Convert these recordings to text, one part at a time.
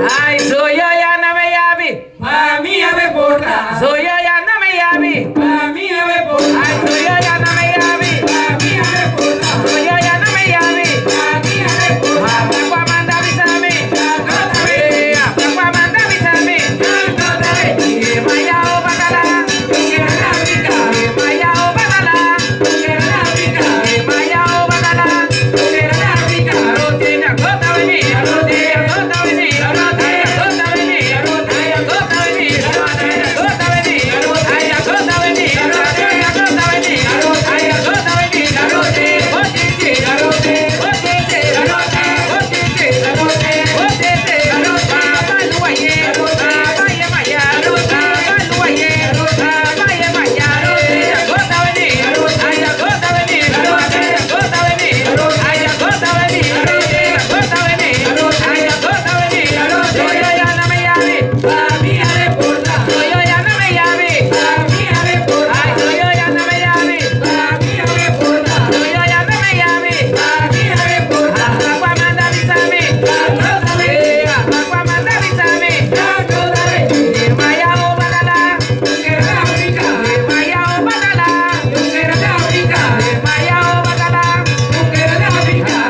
Ay, soy yo ya no me llame. Mami ave porta. Soy yo ya no me llame. Mami ave porta. Ay, soy yo ya no me llame. Mami ave porta. Soy yo ya no me llame. Mami ave porta. Apa manda avísame. Apa manda avísame. Maya o batala. Maya o batala. Maya o batala. Rotina gota venir. Rotina gota venir. Rotina gota venir. Rotina gota venir. Rotina gota venir. Rotina gota venir. Rotina gota venir. Rotina gota venir. Rotina potente. Rotina potente. Rotina potente. Rotina potente. Rotina baluaye. Rotina maya. Rotina baluaye. Rotina maya. Rotina gota venir. Rotina gota venir. Rotina gota venir. Rotina gota venir. Rotina gota venir. Rotina gota venir. Soy yo ya no me llame. Mami ave porta. Soy yo ya no me llame. Mami ave porta. Ay, soy yo ya no me llame. Mami ave porta. Soy yo ya no me llame. Mami ave porta. Agua manda avísame. Agua manda avísame. Maya o badala. Maya o badala. Maya o badala.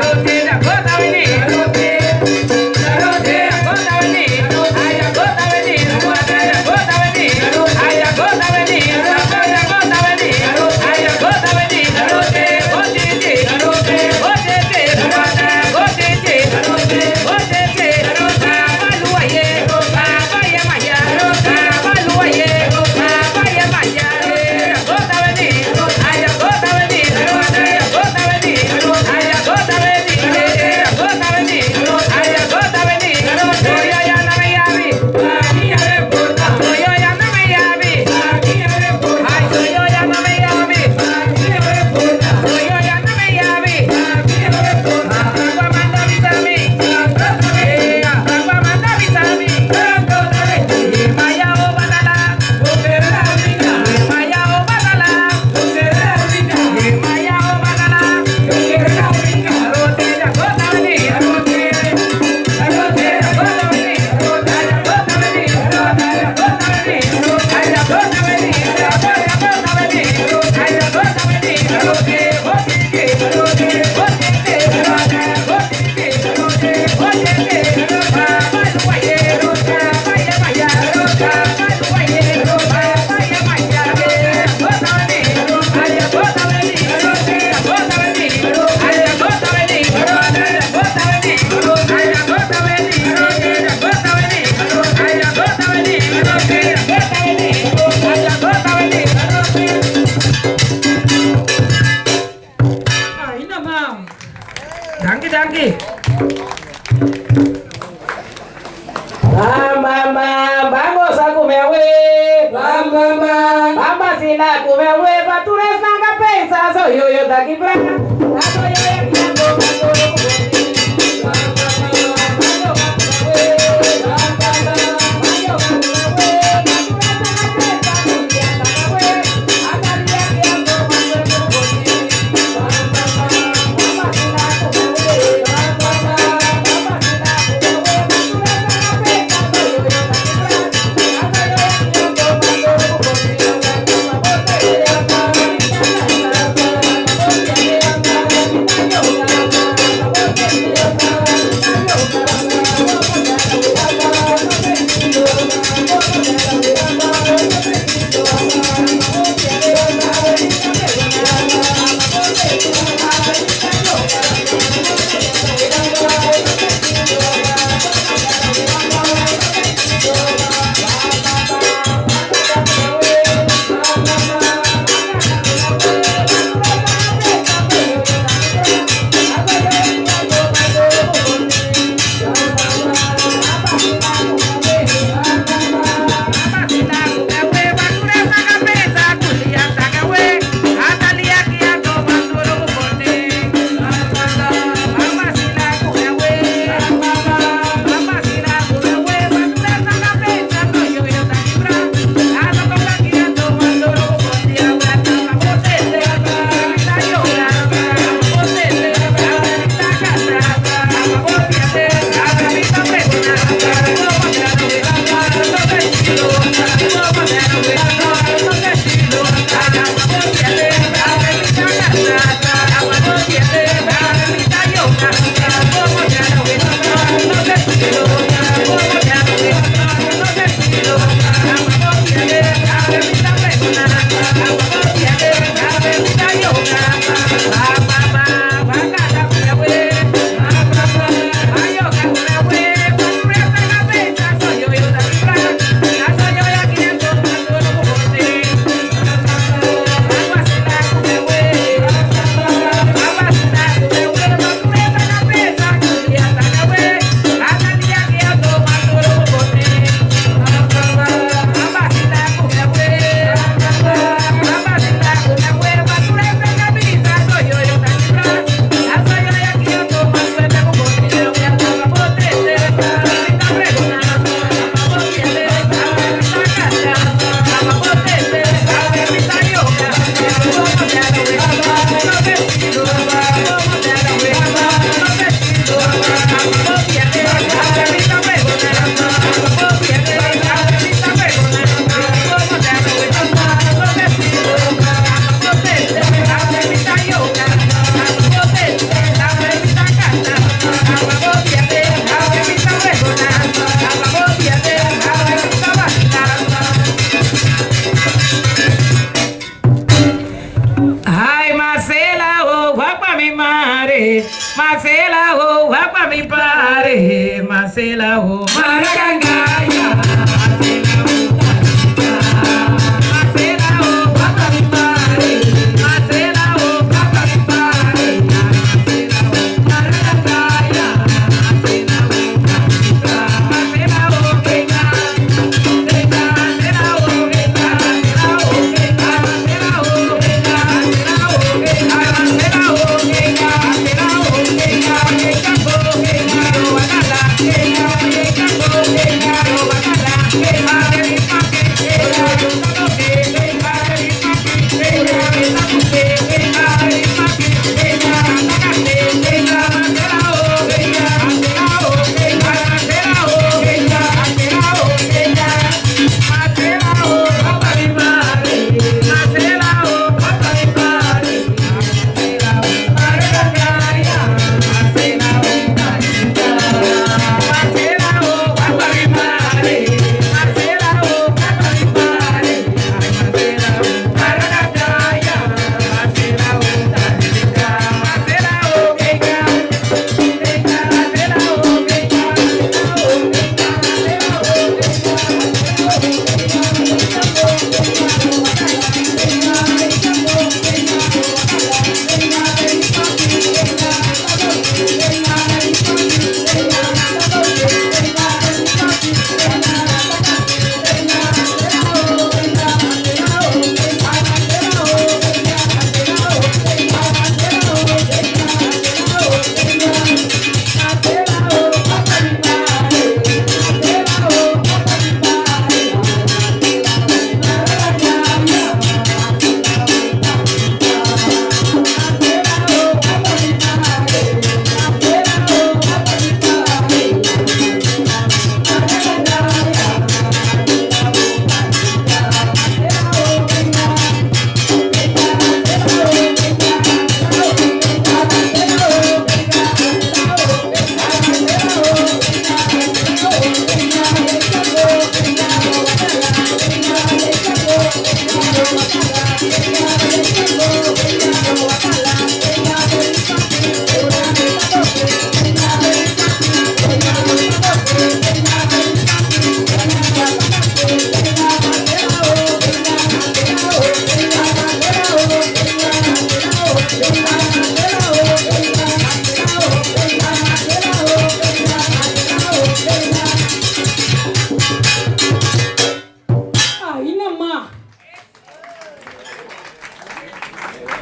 Rotina gota venir. Rotina gota venir. Ay, gota venir. Rotina gota venir. Ay, gota venir. Rotina gota venir. Ay, gota venir. Rotina potente. Rotina potente. Rotina potente. Rotina potente. Rotina baluaye. Rotina maya. Rotina baluaye. Rotina maya. Gota venir. Ay, gota venir. Rotina gota venir. Ay, gota venir. Gota venir. Ay, gota venir. Soy yo ya no me llame. Mami ave porta. Soy yo ya no me llame. Mami ave porta. Ay, soy yo ya no me llame. Mami ave porta. Soy yo ya no me llame. Mami ave porta. Agua manda avísame. Agua manda avísame. Maya o badala. Maya o badala. Maya o badala. Rotina gota venir. Rotina gota venir. Rotina gota venir. Rotina gota venir. Ay, la gota venir. Rotina gota venir. Ay, la gota venir. Rotina potente. Rotina potente. Rotina potente. Rotina potente. Baluaye. Rotina maya. Rotina baluaye. Rotina maya. Gota venir. Ay, la gota venir. Rotina gota venir. Ay, la gota venir. Rotina gota venir. Ay, la gota venir. Rotina gota venir. Ay, la gota venir. Rotina gota venir. Ay, la gota venir. Aí na mão. Danke, danke. Vamos a comer we. Vamos sina comer we. Para tu nanga pensa. Soy yo daqui pra cá. Soy yo aqui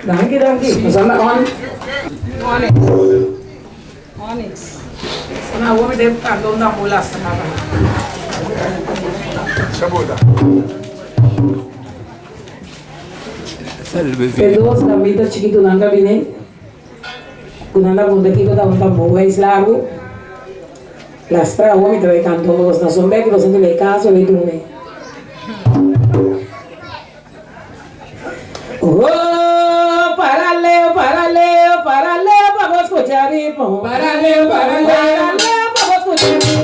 Danke, danke. Sana on. Onyx. Sana homem deve estar dando a mula sana ba. Perdoa se também tá chiquito nanga bine. Kunanda bunda aqui quando tá boa islago. Lastra homem também cantou os na sombra que você tem casa ou idume. Oh, paralelo, paralelo, paralelo, vamos escuchar ritmo. Paralelo, paralelo, paralelo, vamos escuchar ritmo.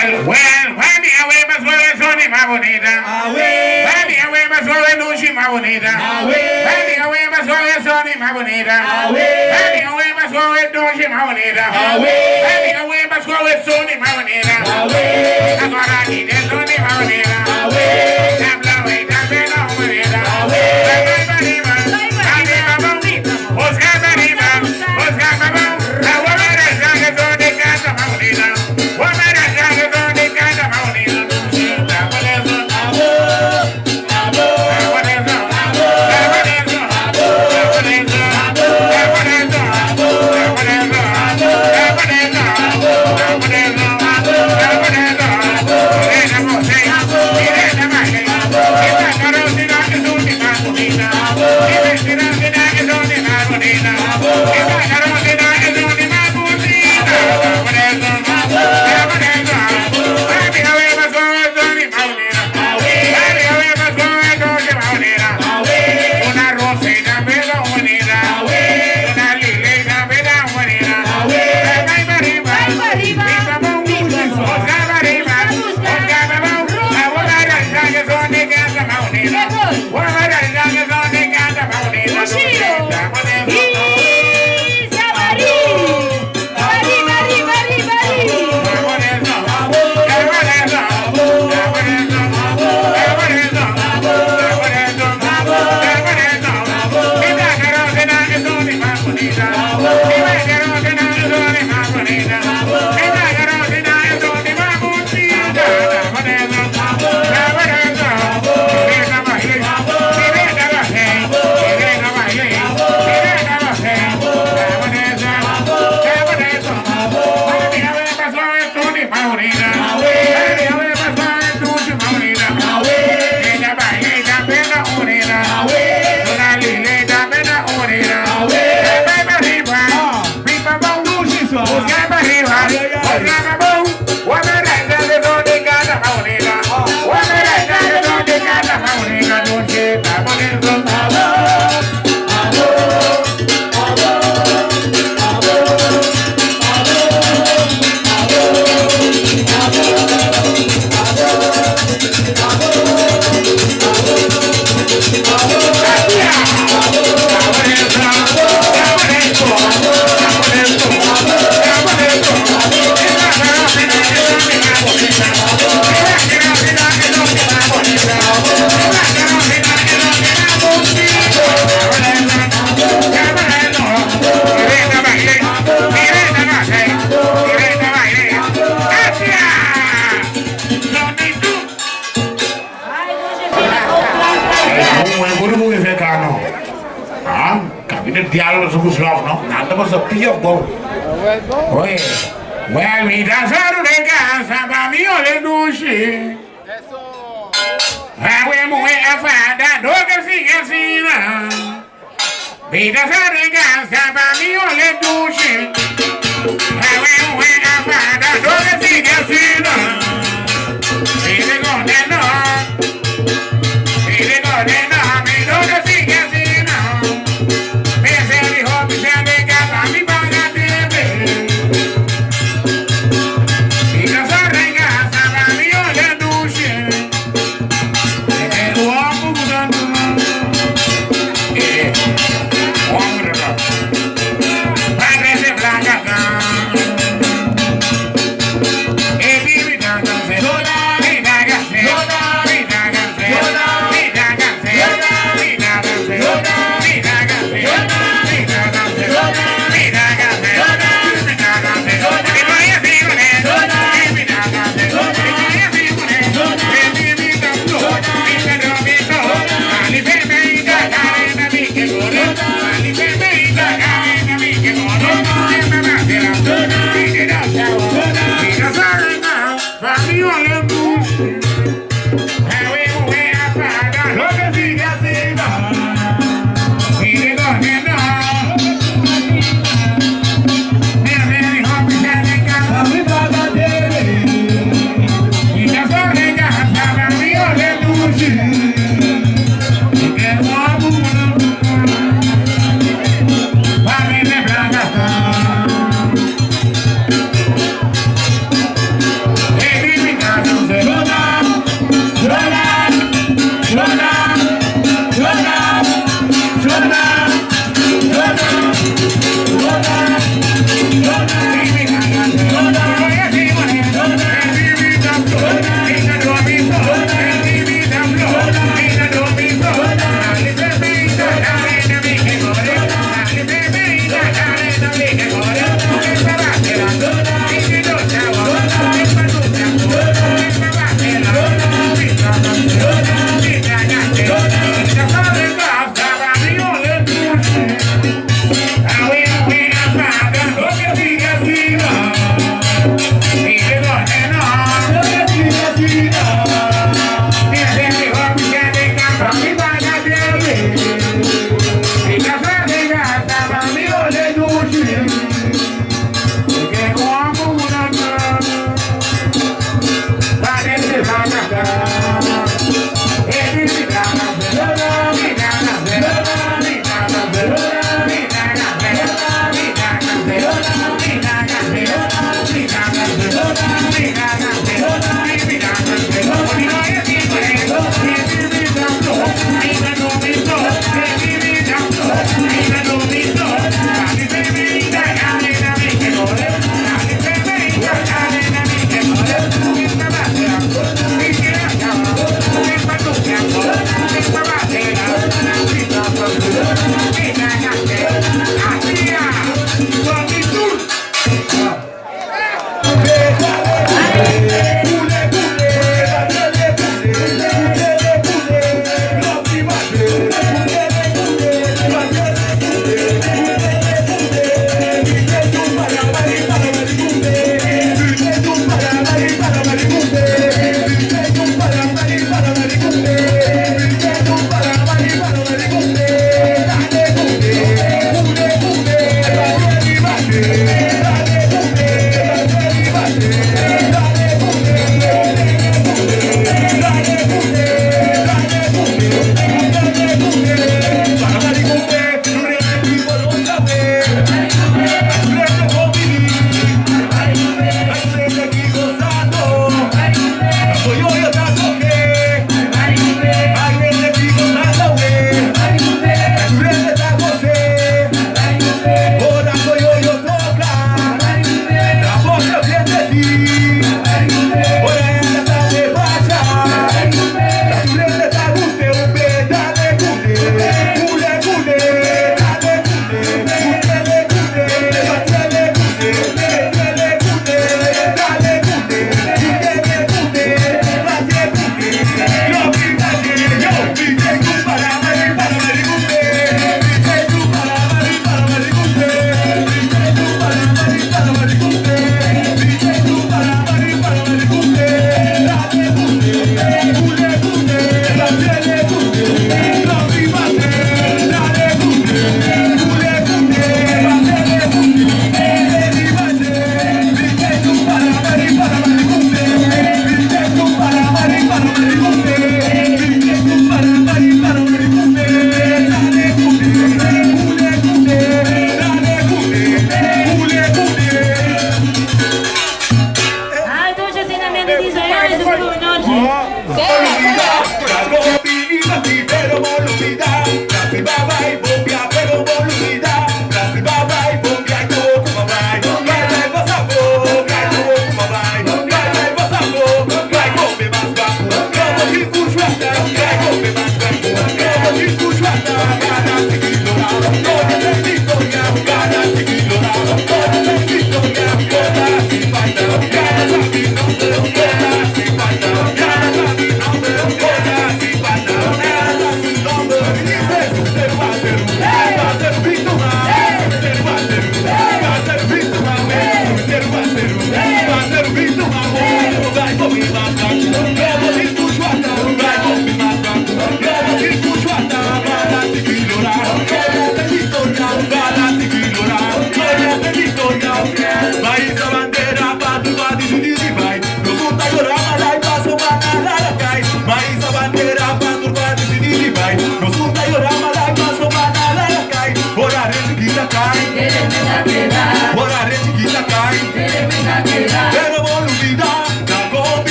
Wani awe maswale soni mabonita. Wani awe maswale nushi mabonita. Wani awe maswale soni mabonita. Wani awe maswale nushi mabonita. Wani awe maswale soni mabonita. Agora ni de soni mabonita. Habla we também não bonita. Vai mariba, vai bonita. Os cabariba, os cababão. A woman is young as on the casa mabonita. Woman is young as on the casa mabonita. Diálogo sobre os novos, não? Nada, mas a pior bom. Oi. Well, me dá zero de casa, pra mim olhar no chi. A mulher a fada, doga se ensina. Me dá zero de casa, pra mim olhar no chi. A mulher a fada, doga se ensina. Me digo de não. Me digo de não, me doga se ensina. If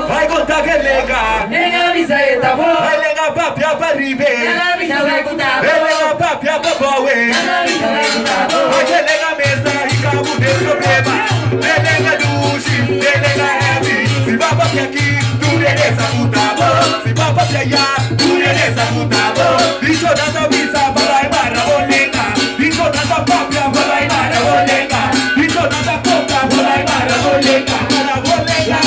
Vai contar que é legal. Nega avisa aí, tá bom? Vai legal papia pra ribe. Nega avisa vai contar. Vai legal papia pra boe. Nega avisa vai contar. Hoje é legal mesa e cabo de problema. Delega dushi, delega heavy. Se vai papia aqui, tu beleza puta boa. Se vai papia ya, tu beleza puta boa. Bicho da visa, vai barra bolenga. Bicho da papia, vai barra bolenga. Bicho da coca, vai barra bolenga. Barra bolenga,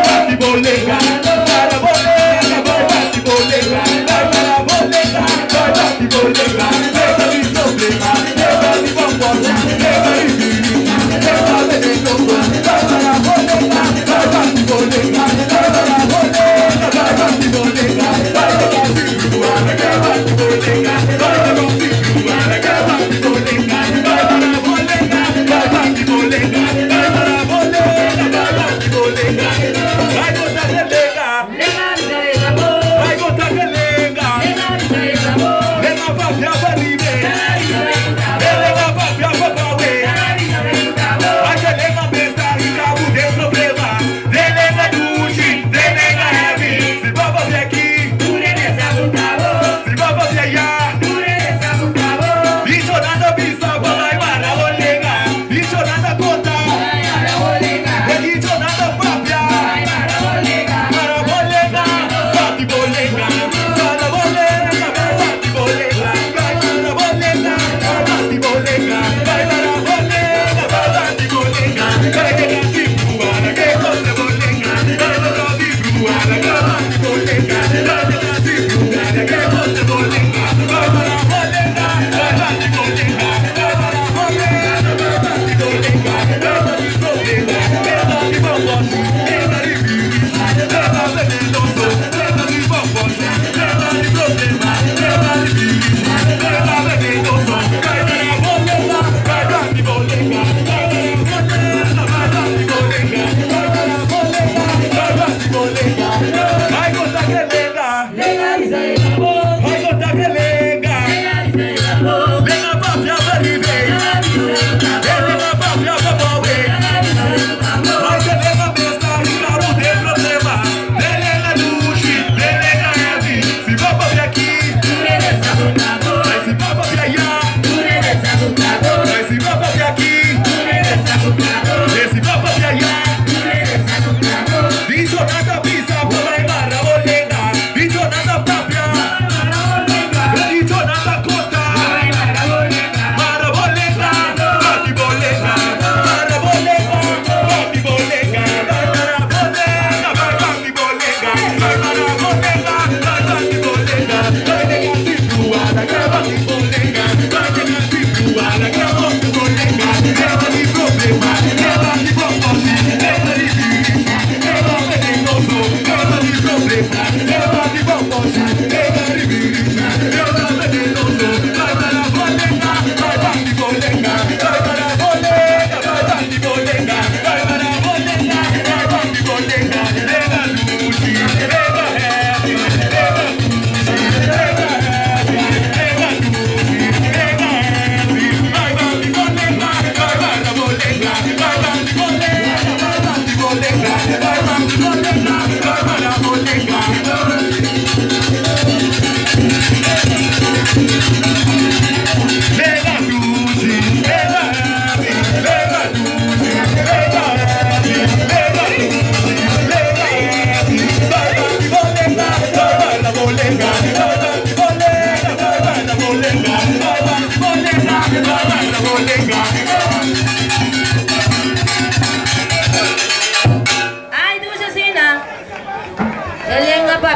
bate bolenga. Barra bolenga, vai bate bolenga. Barra bolenga, vai bate bolenga. Pega de problema, pega de bombola, pega de birita, pega de bombola. Barra bolenga, vai bate bolenga. Barra bolenga, vai bate bolenga. Vai bate bolenga, vai bate bolenga.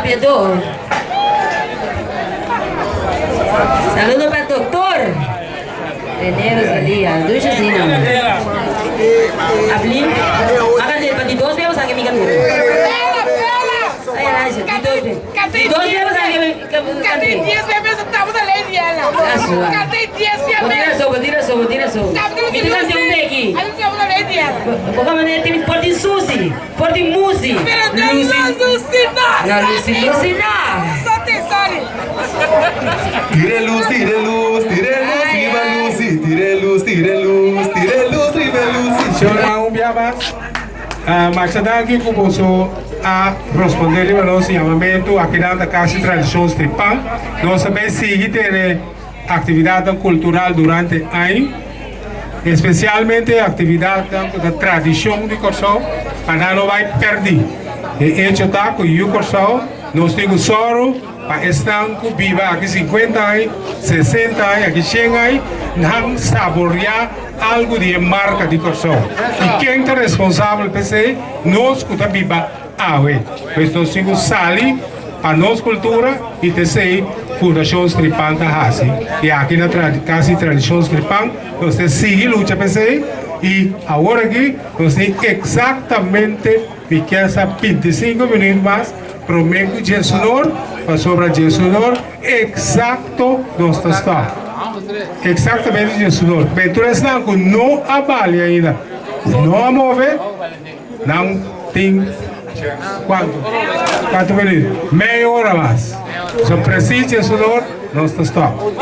apiador. Saludo para el doctor. René Rosalía. Ducha assim não. Ablim. Akan para di dos vemos aqui mica duro. Aí Raja, di dos vemos aqui mica. Cadê dias bebês estamos além dela? Cadê dias bebês? Tira sopa. Me diga se um aqui. Ali estamos além dela. Qualquer maneira tem porte sushi, porte musi. Pero não Lucina. Não Lucina. Só tem sorry. Tire luz, viva Lucy, tire luz, viva Lucy. Chora biabas. Mas daqui começou a responder ao nosso chamamento aqui da Casa Tradição Stripan. Nós também seguimos atividade cultural durante o ano, especialmente a atividade da tradição de Corsão, para não vai perder. E hecho está com o Corsão, nós temos soro para estar viva aqui 50 anos, 60 anos, aqui 100 anos, não saborear algo de marca de Corsão. E quem é responsável por isso, nós que estamos viva hoje. Pois nós temos sali para nossa cultura e terceiro, Fundação Stripan da Hasi. E aqui na Casa Tradição Stripan, nós seguimos luta para isso. E agora aqui, nós temos exatamente 25 minutos mais para o meio de sonor, para sobre de sonor, exato nós estamos. Exatamente de sonor. Mas tu estás não avalia ainda. Não move, não tem quanto minutos? Meia hora mais. Se precisa de sonor, nós estamos.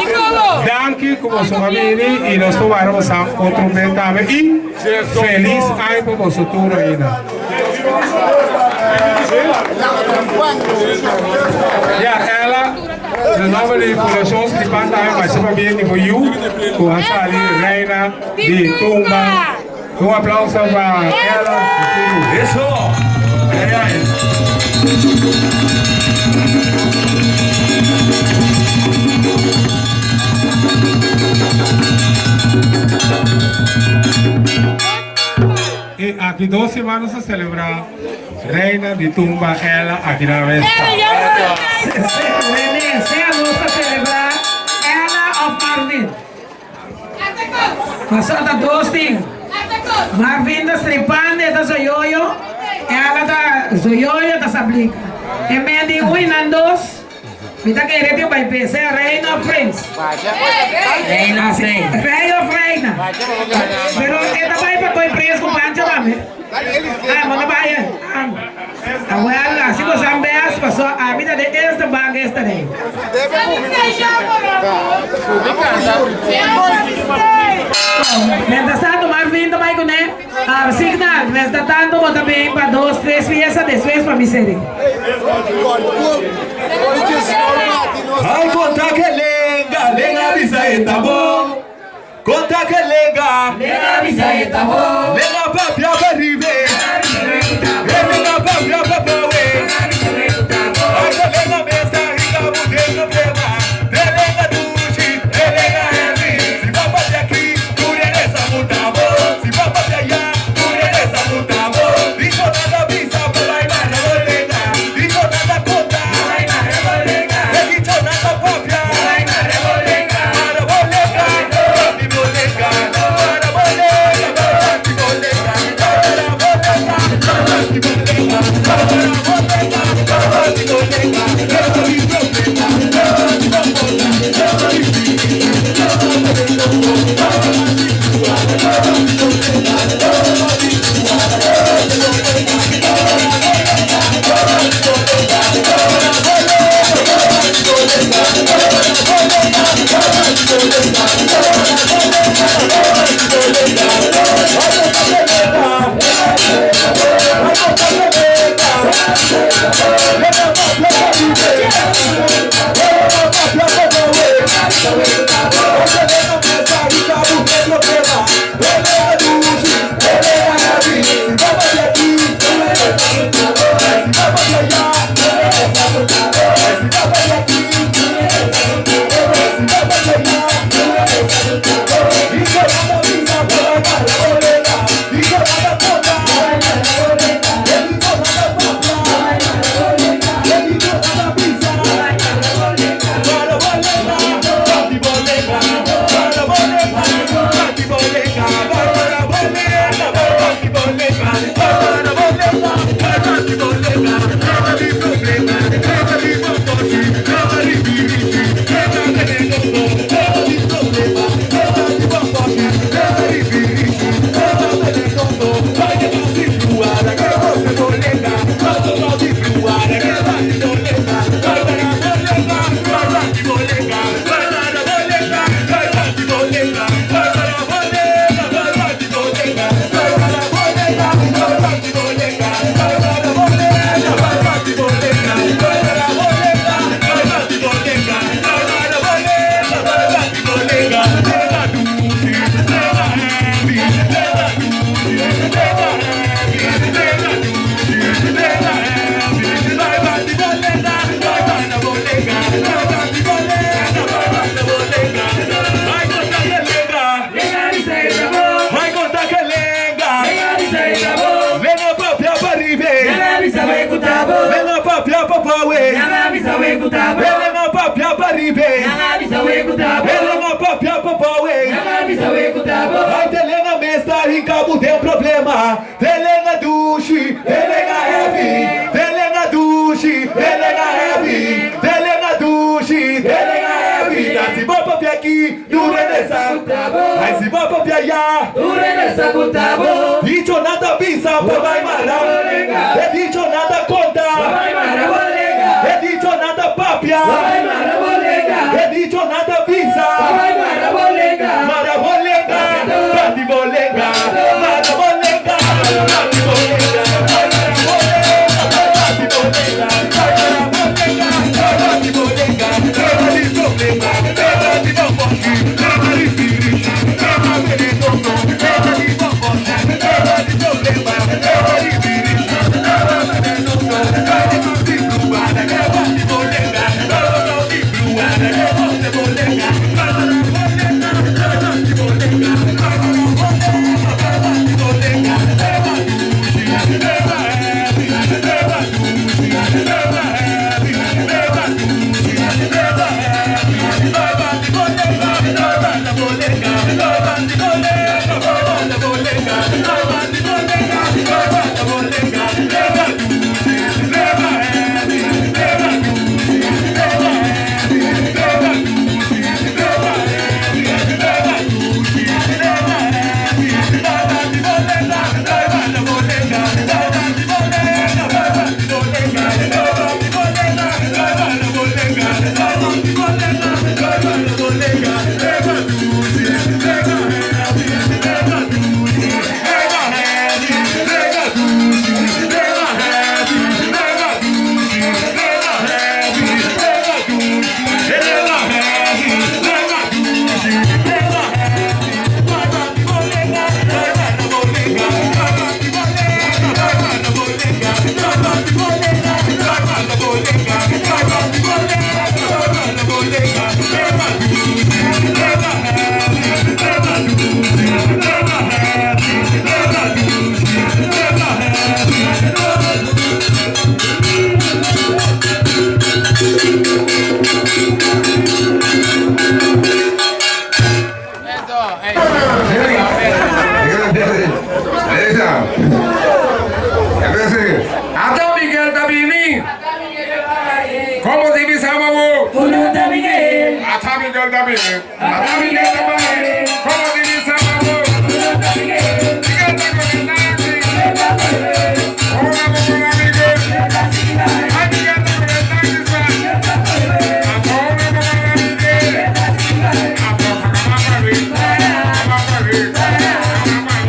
Danke, como sou amigo, e nós vamos a outro momento também. E feliz ano para o futuro ainda. Ela, de nova de Fundação Stripan também, mas se vai bem de Boiú, com a Sali, Reina, de Tumba. Um aplauso para ela. Isso! E aqui 2 semanas a celebrar Reina de Tumba, ela aqui na Vesta. René, se a luz para celebrar ela of Marvin. Nós somos da Dosting. Marvin da Stripan, da Zoyoyo. Ela da Zoyoyo da Sablica. E me digo, Nandos. Mita que ele vai pensar Reina of Prince. Reina of Reina. Reina of Reina. Pero esta vai para coi preso com pancha dame. Manda vai. Well, se você ambas passou a vida de esta banca esta daí. Mientras tanto, Marvin também com né? Signal, mientras tanto, vou também para 2, 3 fiestas después para mi serie. Ai, conta que lenga bisaeta bom. Conta que lenga bisaeta bom. Lenga papia baribe. Lenga papia papawe. Ai, lenga mesa rica budendo tema. Lenga duchi, lenga heavy. Se vai fazer aqui, tu nessa mutabo. Se vai fazer allá, tu nessa mutabo. Digo nada bisa, vai mais lenga. Digo nada conta, vai mais lenga. Digo nada papia, vai mais lenga. Para bolenga, para bolenga, para bolenga, para bolenga, para kutabo. Venga papia papawe. Nanga bisawe kutabo. Venga papia paribe. Nanga bisawe kutabo. Venga papia papawe. Nanga bisawe kutabo. Vai telenga mesta ricabu tem problema. Telenga dushi, telenga heavy. Telenga dushi, telenga heavy. Telenga dushi, telenga heavy. Nasi bapa pia ki, dure nessa kutabo. Nasi bapa pia ya, Dure nessa kutabo. dicho nada bisa pa vai mara. Dicho nada conta. Vai marabolega. Dicho nada papia. Vai marabolega. Dicho nada bisa. Vai marabolega. Marabolenga, Batibolenga, Marabolenga, Batibolenga, Batibolenga, Batibolenga, Batibolenga, Ata Miguel Tabini. Como se me chama o? Uno da Miguel. Ata Miguel Tabini. Ata Miguel Tabini. Como se me chama o? Uno da Miguel. Miguel Tabini. Esta corre. Como na boca na Miguel. Esta siga. Ai Miguel Tabini. Esta corre. Ata na boca na Miguel. Esta siga. Ata kama pare. Kama pare. Kama pare. Kama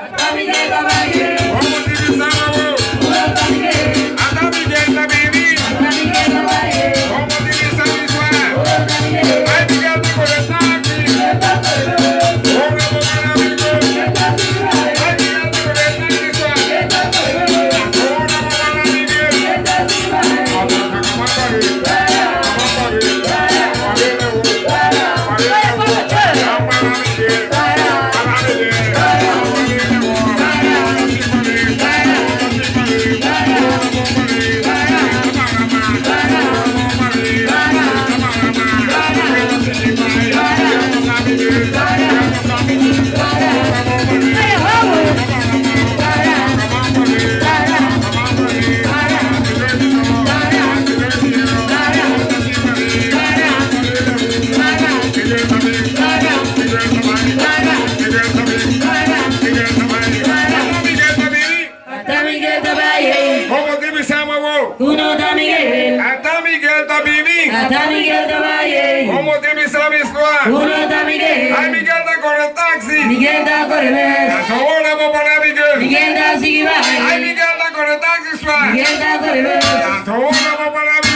Ata Miguel da Bahia. Como se me chama o? Uno da Miguel. Ata Miguel Tabini. Ata Miguel da Bahia. Como se me chama o? Uno da Miguel. Ai Miguel Tabini. Esta corre. Como na boca na Miguel. Esta siga. Ai Miguel Tabini. Esta corre. Como na boca na Miguel. Esta siga. Ata kama pare. Kama pare. Ata Miguel da Bahia. Como te me chama o? Uno da Miguel. Ata Miguel Tabini. Ata Miguel da Bahia. Como te me chama isso? Uno da Miguel. Ai Miguel da corre táxi. Miguel da Correves. Ata hora vou para Miguel. Miguel da Ai Sigibay. Miguel da corre táxi sua. Miguel da Correves. Ata hora vou para Miguel.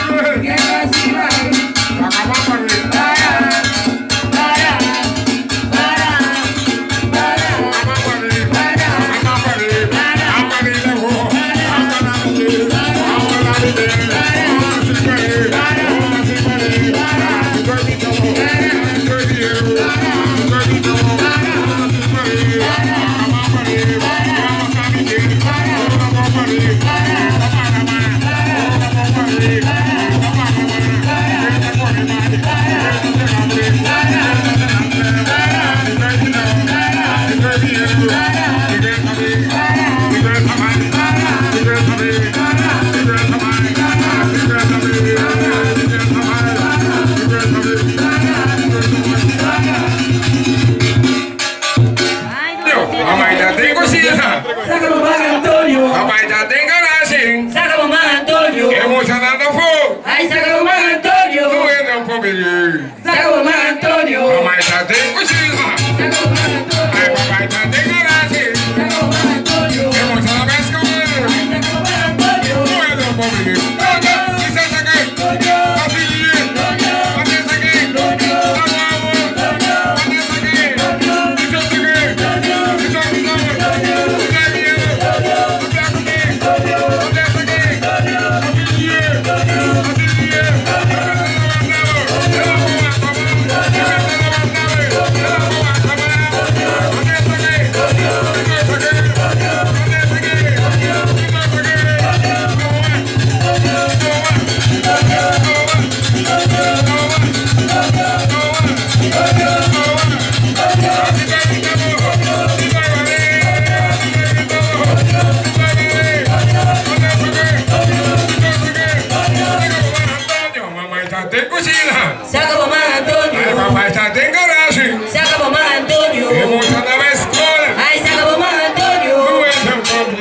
Se acabou mais Antônio. Papai está em garagem. Se acabou mais Antônio. Emoção da escola. Ai, se acabou mais Antônio. Não é tão pobre.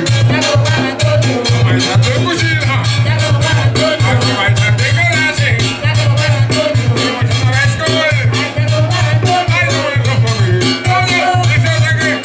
Se acabou mais Antônio. Papai está em cozinha. Se acabou mais Antônio. Papai está em garagem. Se acabou mais Antônio. Emoção da escola. Ai, se acabou mais Antônio. Ai, não é tão pobre. Olha, licença aqui.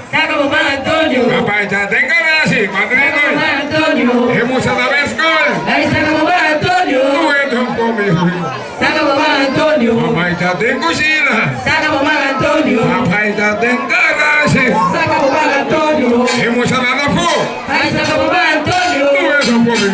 Se acabou mais Antônio. Papai está em garagem. Madrinha. Mais Antônio. Emoção da escola. Ai, se acabou mais Antônio. Não é tão pobre. Se acabou mais Antônio. Papai está em cozinha. Se acabou mais Antônio. Papai está em garagem. Se acabou mais Antônio. Emoção da flor. Ai, se acabou mais Antônio. Não é tão pobre.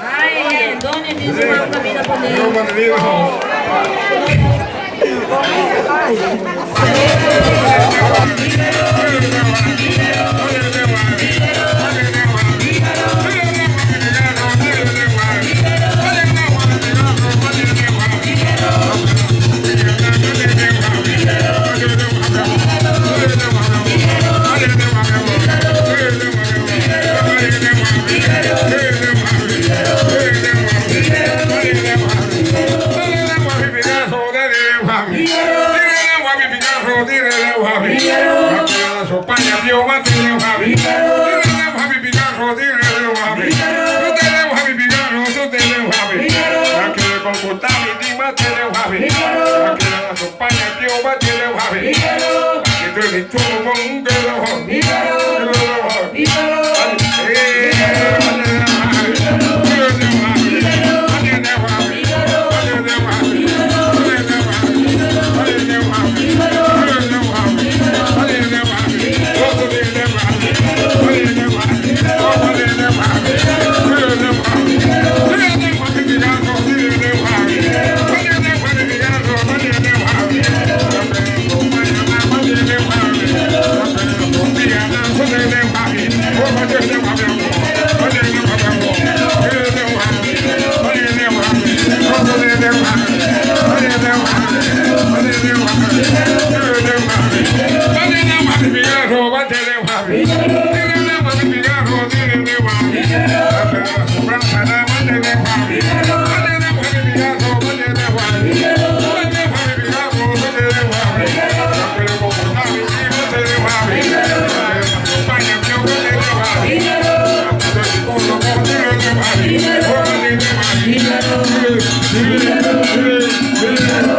Ai, Antônio diz uma família poder. Não, Madrinha. Yeah.